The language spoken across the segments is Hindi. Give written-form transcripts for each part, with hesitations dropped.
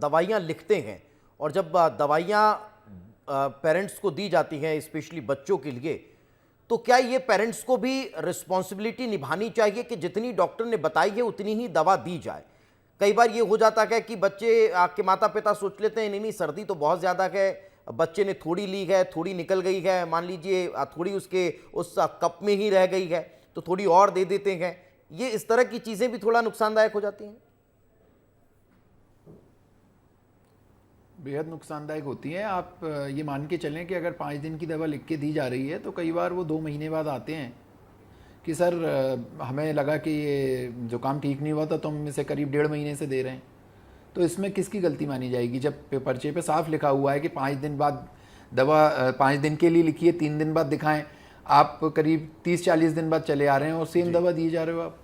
दवाइयाँ लिखते हैं और जब दवाइयाँ पेरेंट्स को दी जाती हैं, स्पेशली बच्चों के लिए, तो क्या ये पेरेंट्स को भी रिस्पॉन्सिबिलिटी निभानी चाहिए कि जितनी डॉक्टर ने बताई है उतनी ही दवा दी जाए? कई बार ये हो जाता है कि बच्चे के माता पिता सोच लेते हैं नहीं नहीं सर्दी तो बहुत ज़्यादा है, बच्चे ने थोड़ी ली है, थोड़ी निकल गई है, मान लीजिए थोड़ी उसके उस कप में ही रह गई है तो थोड़ी और दे देते हैं। ये इस तरह की चीज़ें भी थोड़ा नुकसानदायक हो जाती हैं। बेहद नुकसानदायक होती हैं। आप ये मान के चलें कि अगर 5 दिन की दवा लिख के दी जा रही है तो कई बार वो 2 महीने बाद आते हैं कि सर हमें लगा कि ये जुकाम ठीक नहीं हुआ था तो हम इसे करीब 1.5 महीने से दे रहे हैं। तो इसमें किसकी गलती मानी जाएगी जब पर्चे पे साफ लिखा हुआ है कि 5 दिन बाद दवा 5 दिन के लिए लिखी है, 3 दिन बाद दिखाएं। आप करीब 30-40 दिन बाद चले आ रहे हैं और सेम दवा दिए जा रहे हो आप,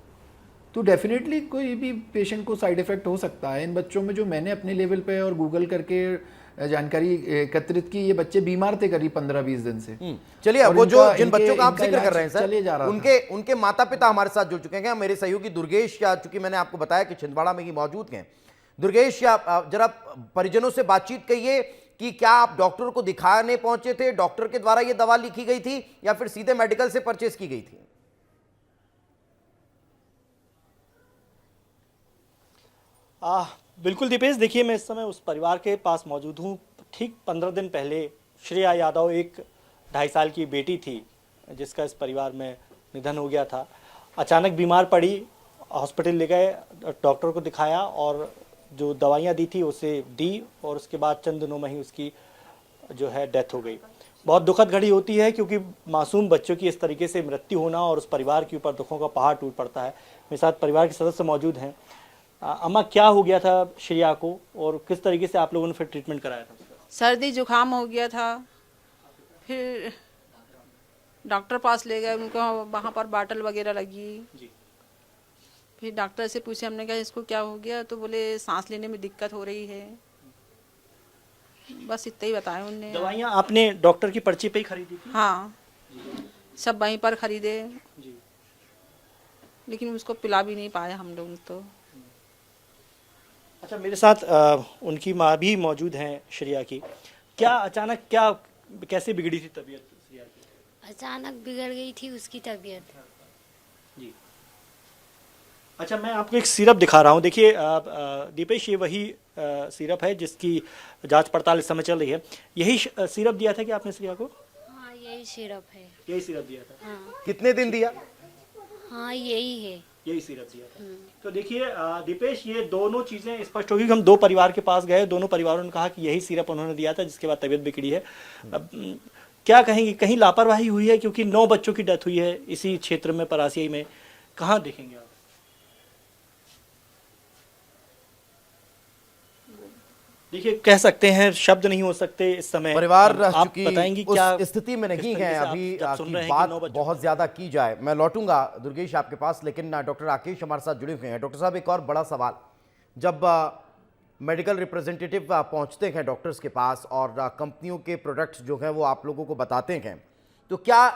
तो डेफिनेटली कोई भी पेशेंट को साइड इफेक्ट हो सकता है। इन बच्चों में जो मैंने अपने लेवल पे और गूगल करके जानकारी एकत्रित की, ये बच्चे बीमार थे करीब 15-20 दिन से। चलिए, वो जो जिन बच्चों का आप जिक्र कर रहे हैं सर, चले जा रहा उनके माता पिता हमारे साथ जुड़ चुके हैं। मेरे सहयोगी दुर्गेश, या चूंकि मैंने आपको बताया कि छिंदवाड़ा में ही मौजूद हैं, दुर्गेश जरा परिजनों से बातचीत कहिए कि क्या आप डॉक्टर को दिखाने पहुंचे थे, डॉक्टर के द्वारा ये दवा लिखी गई थी या फिर सीधे मेडिकल से परचेस की गई थी? बिल्कुल दीपेश, देखिए मैं इस समय उस परिवार के पास मौजूद हूँ। ठीक 15 दिन पहले श्रेया यादव, एक 2.5 साल की बेटी थी जिसका इस परिवार में निधन हो गया था, अचानक बीमार पड़ी, हॉस्पिटल ले गए, डॉक्टर को दिखाया और जो दवाइयाँ दी थी उसे दी और उसके बाद चंद दिनों में ही उसकी जो है डेथ हो गई। बहुत दुखद घड़ी होती है क्योंकि मासूम बच्चों की इस तरीके से मृत्यु होना और उस परिवार के ऊपर दुखों का पहाड़ टूट पड़ता है। मेरे साथ परिवार के सदस्य मौजूद हैं। अम्मा, क्या हो गया था श्रेया को और किस तरीके से आप लोगों ने फिर ट्रीटमेंट कराया था? सर्दी जुकाम हो गया था, फिर डॉक्टर पास ले गए, उनको वहाँ पर बाटल वगैरह लगी जी। फिर डॉक्टर से पूछे हमने, कहा इसको क्या हो गया, तो बोले सांस लेने में दिक्कत हो रही है। बस इतना ही बताया उन्होंने। दवाइयाँ आपने डॉक्टर की पर्ची पे ही खरीदी थी? हाँ, सब वहीं पर खरीदे जी। लेकिन उसको पिला भी नहीं पाए हम लोग तो। अच्छा, मेरे साथ उनकी माँ भी मौजूद हैं श्रेया की। क्या अचानक कैसे बिगड़ी थी तबीयत श्रेया की? अचानक बिगड़ गई थी उसकी तबीयत जी। अच्छा, मैं आपको एक सिरप दिखा रहा हूँ। देखिए दीपेश, ये वही सिरप है जिसकी जांच पड़ताल इस समय चल रही है। यही सिरप दिया था कि आपने श्रेया को? हाँ, यही सिरप है। यही सिरप दिया था? हाँ, कितने दिन दिया? हाँ यही है। यही सिरप दिया था। तो देखिए दीपेश, ये दोनों चीजें स्पष्ट होगी। हम 2 परिवार के पास गए, दोनों परिवारों ने कहा कि यही सिरप उन्होंने दिया था जिसके बाद तबीयत बिगड़ी है। अब क्या कहेंगे, कहीं लापरवाही हुई है? क्योंकि 9 बच्चों की डेथ हुई है इसी क्षेत्र में, परासिया में। कहाँ देखेंगे आप? देखिए, कह सकते हैं, शब्द नहीं हो सकते इस समय। परिवार आप बताएंगे क्या उस स्थिति में नहीं है अभी सुन की रहे हैं बात कि 9 बच्चों बहुत ज्यादा की जाए। मैं लौटूंगा दुर्गेश आपके पास, लेकिन डॉक्टर राकेश हमारे साथ जुड़े हुए हैं। डॉक्टर साहब, एक और बड़ा सवाल, जब मेडिकल रिप्रेजेंटेटिव पहुंचते हैं डॉक्टर्स के पास और कंपनियों के प्रोडक्ट्स जो हैं वो आप लोगों को बताते हैं, तो क्या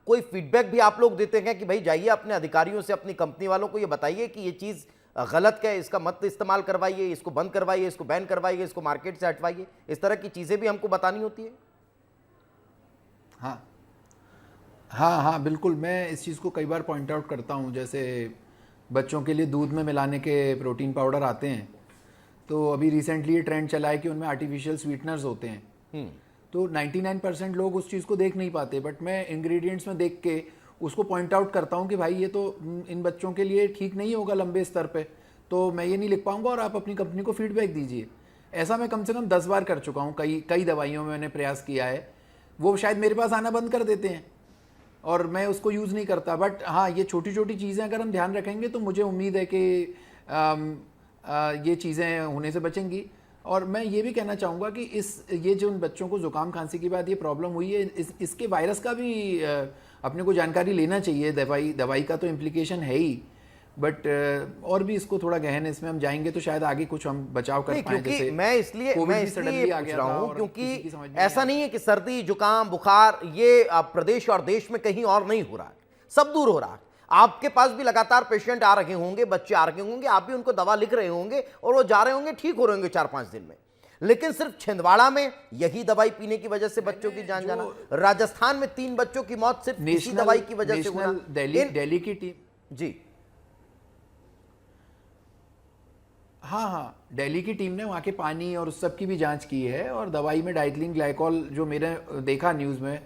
कोई फीडबैक भी आप लोग देते हैं कि भाई जाइए अपने अधिकारियों से, अपनी कंपनी वालों को ये बताइए कि ये चीज़ गलत है, इसका मत इस्तेमाल करवाइए, इसको बंद करवाइए, इसको बैन करवाइए, इसको मार्केट से हटवाइए, इस तरह की चीज़ें भी हमको बतानी होती है? हाँ, बिल्कुल। मैं इस चीज़ को कई बार पॉइंट आउट करता हूँ। जैसे बच्चों के लिए दूध में मिलाने के प्रोटीन पाउडर आते हैं, तो अभी रिसेंटली ये ट्रेंड चला है कि उनमें आर्टिफिशियल स्वीटनर्स होते हैं। तो 99% लोग उस चीज़ को देख नहीं पाते, बट मैं इंग्रेडिएंट्स में देख के उसको पॉइंट आउट करता हूँ कि भाई ये तो इन बच्चों के लिए ठीक नहीं होगा लंबे स्तर पे, तो मैं ये नहीं लिख पाऊंगा और आप अपनी कंपनी को फीडबैक दीजिए। ऐसा मैं कम से कम 10 बार कर चुका हूँ। कई दवाइयों में मैंने प्रयास किया है। वो शायद मेरे पास आना बंद कर देते हैं और मैं उसको यूज़ नहीं करता। बट हाँ, ये छोटी छोटी चीज़ें अगर हम ध्यान रखेंगे तो मुझे उम्मीद है कि ये चीज़ें होने से बचेंगी। और मैं ये भी कहना चाहूँगा कि ये जो उन बच्चों को ज़ुकाम खांसी के बाद ये प्रॉब्लम हुई है, इसके वायरस का भी अपने को जानकारी लेना चाहिए। दवाई का तो इम्प्लीकेशन है ही, बट और भी इसको थोड़ा गहन इसमें हम जाएंगे तो शायद आगे कुछ हम बचाव कर पाएं। क्योंकि मैं इसलिए पूछ रहा हूँ क्योंकि ऐसा नहीं है कि सर्दी जुकाम बुखार ये प्रदेश और देश में कहीं और नहीं हो रहा है, सब दूर हो रहा है। आपके पास भी लगातार पेशेंट आ रहे होंगे, बच्चे आ रहे होंगे, आप भी उनको दवा लिख रहे होंगे और वो जा रहे होंगे, ठीक हो रहे होंगे 4-5 दिन में। लेकिन सिर्फ छिंदवाड़ा में यही दवाई पीने की वजह से बच्चों की जान जाना, राजस्थान में 3 बच्चों की मौत सिर्फ इसी दवाई की वजह से होना। दिल्ली की टीम, जी हाँ, दिल्ली की टीम ने वहाँ के पानी और उस सब की भी जांच की है और दवाई में डाइथिलीन ग्लाइकॉल जो मैंने देखा न्यूज़ में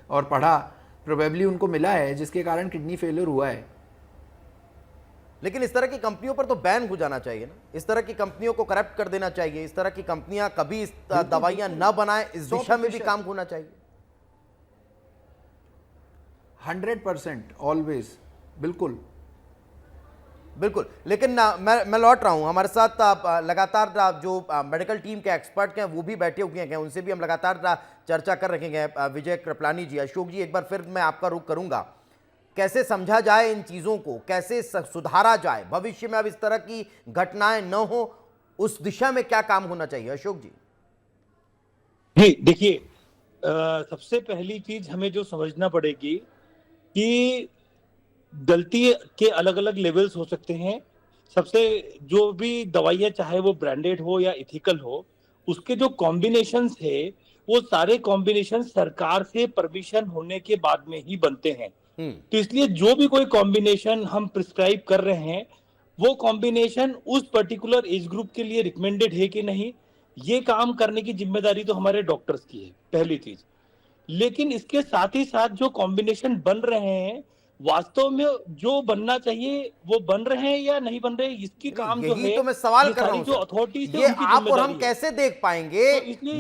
और पढ़ा, प्रोबेबली उनको मिला है, जिसके कारण किडनी फेलियर हुआ है। लेकिन इस तरह की कंपनियों पर तो बैन हो जाना चाहिए ना, इस तरह की कंपनियों को करप्ट कर देना चाहिए, इस तरह की कंपनियां कभी इस दवाइयां न बनाएं, इस दिशा में भी काम होना चाहिए। 100% ऑलवेज, बिल्कुल बिल्कुल। लेकिन मैं लौट रहा हूं, हमारे साथ लगातार जो मेडिकल टीम के एक्सपर्ट हैं वो भी बैठे हुए हैं, उनसे भी हम लगातार चर्चा कर रहे हैं। विजय कृपलानी जी, अशोक जी, एक बार फिर मैं आपका रुख करूंगा, कैसे समझा जाए इन चीज़ों को, कैसे सुधारा जाए, भविष्य में अब इस तरह की घटनाएं न हो, उस दिशा में क्या काम होना चाहिए? अशोक जी। जी देखिए, सबसे पहली चीज हमें जो समझना पड़ेगी कि गलती के अलग अलग लेवल्स हो सकते हैं। सबसे जो भी दवाइयाँ, चाहे वो ब्रांडेड हो या इथिकल हो, उसके जो कॉम्बिनेशंस है वो सारे कॉम्बिनेशन सरकार से परमिशन होने के बाद में ही बनते हैं। तो इसलिए जो भी कोई कॉम्बिनेशन हम प्रिस्क्राइब कर रहे हैं, वो कॉम्बिनेशन उस पर्टिकुलर एज ग्रुप के लिए रिकमेंडेड है कि नहीं, ये काम करने की जिम्मेदारी तो हमारे डॉक्टर्स की है, पहली चीज। लेकिन इसके साथ ही साथ जो कॉम्बिनेशन बन रहे हैं, वास्तव में जो बनना चाहिए वो बन रहे हैं या नहीं बन रहे, इसकी काम जो है, तो मैं सवाल कर रहा हूं, जो अथॉरिटीज है, ये उनकी आप और हम जिम्मेदारी है। कैसे देख पाएंगे? तो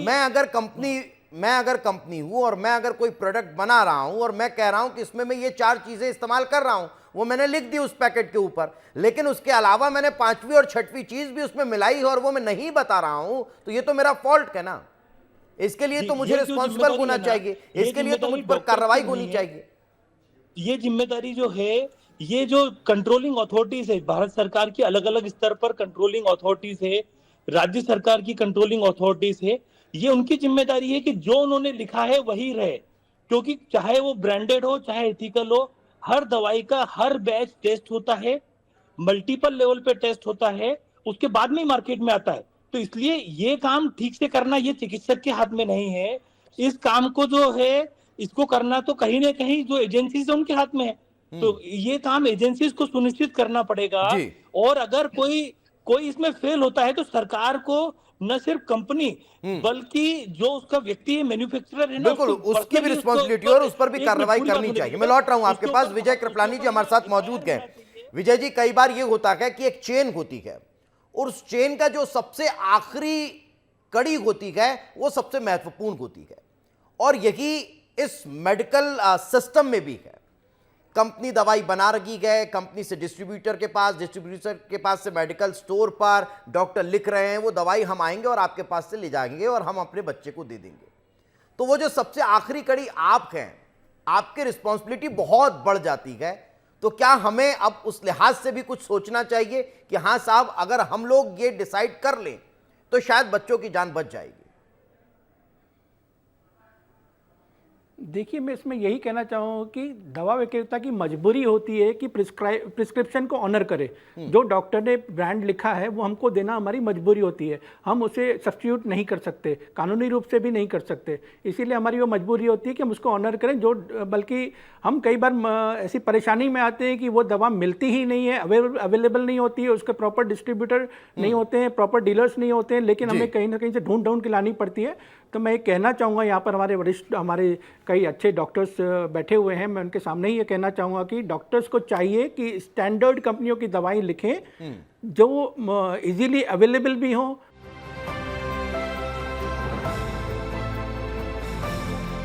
मैं अगर कंपनी हूं और मैं अगर कोई प्रोडक्ट बना रहा हूं और मैं कह रहा हूं कि इसमें मैं ये 4 चीजें इस्तेमाल कर रहा हूं, वो मैंने लिख दी उस पैकेट के ऊपर, लेकिन उसके अलावा मैंने 5वीं और 6वीं चीज भी उसमें मिलाई है और वो मैं नहीं बता रहा हूं, तो ये तो मेरा फॉल्ट है ना। इसके लिए तो मुझे रिस्पॉन्सिबल होना चाहिए, इसके लिए तो मुझ पर कार्रवाई होनी चाहिए। ये जिम्मेदारी जो है, ये जो कंट्रोलिंग अथॉरिटीज है, भारत सरकार की अलग अलग स्तर पर कंट्रोलिंग अथॉरिटीज है, राज्य सरकार की कंट्रोलिंग अथॉरिटीज है, ये उनकी जिम्मेदारी है कि जो उन्होंने लिखा है वही रहे। क्योंकि चाहे वो ब्रांडेड हो चाहे एथिकल हो, हर दवाई का हर बैच टेस्ट होता है, मल्टीपल लेवल पे टेस्ट होता है, उसके बाद में मार्केट में आता है। तो इसलिए ये काम ठीक से करना ये चिकित्सक के हाथ में नहीं है। इस काम को जो है, इसको करना तो कहीं ना कहीं जो एजेंसीज है उनके हाथ में है। तो ये काम एजेंसीज को सुनिश्चित करना पड़ेगा। और अगर कोई इसमें फेल होता है तो सरकार को, न सिर्फ कंपनी बल्कि जो उसका व्यक्ति है, मैन्युफैक्चरर है ना, बिल्कुल उसकी भी रिस्पॉन्सिबिलिटी और उस पर भी कार्रवाई करनी चाहिए। मैं लौट रहा हूं आपके पास, विजय कृपलानी जी हमारे साथ मौजूद हैं। विजय जी, कई बार ये होता है कि एक चेन होती है और उस चेन का जो सबसे आखिरी कड़ी होती है वो सबसे महत्वपूर्ण होती है, और यही इस मेडिकल सिस्टम में भी है। कंपनी दवाई बना रही है, कंपनी से डिस्ट्रीब्यूटर के पास, डिस्ट्रीब्यूटर के पास से मेडिकल स्टोर पर, डॉक्टर लिख रहे हैं, वो दवाई हम आएंगे और आपके पास से ले जाएंगे और हम अपने बच्चे को दे देंगे। तो वो जो सबसे आखिरी कड़ी आप हैं, आपकी रिस्पॉन्सिबिलिटी बहुत बढ़ जाती है। तो क्या हमें अब उस लिहाज से भी कुछ सोचना चाहिए कि हाँ साहब, अगर हम लोग ये डिसाइड कर लें तो शायद बच्चों की जान बच जाएगी? देखिए, मैं इसमें यही कहना चाहूँगा कि दवा विक्रेता की मजबूरी होती है कि प्रिस्क्रिप्शन को ऑनर करे। जो डॉक्टर ने ब्रांड लिखा है वो हमको देना हमारी मजबूरी होती है, हम उसे सब्स्टिट्यूट नहीं कर सकते, कानूनी रूप से भी नहीं कर सकते। इसीलिए हमारी वो मजबूरी होती है कि हम उसको ऑनर करें। जो बल्कि हम कई बार ऐसी परेशानी में आते हैं कि वो दवा मिलती ही नहीं है, अवेलेबल नहीं होती है, उसके प्रॉपर डिस्ट्रीब्यूटर नहीं होते हैं, प्रॉपर डीलर्स नहीं होते हैं, लेकिन हमें कहीं ना कहीं से ढूंढ के लानी पड़ती है। तो मैं ये कहना चाहूँगा, यहाँ पर हमारे वरिष्ठ, हमारे कई अच्छे डॉक्टर्स बैठे हुए हैं, मैं उनके सामने ही ये कहना चाहूँगा कि डॉक्टर्स को चाहिए कि स्टैंडर्ड कंपनियों की दवाएं लिखें जो इजीली अवेलेबल भी हों,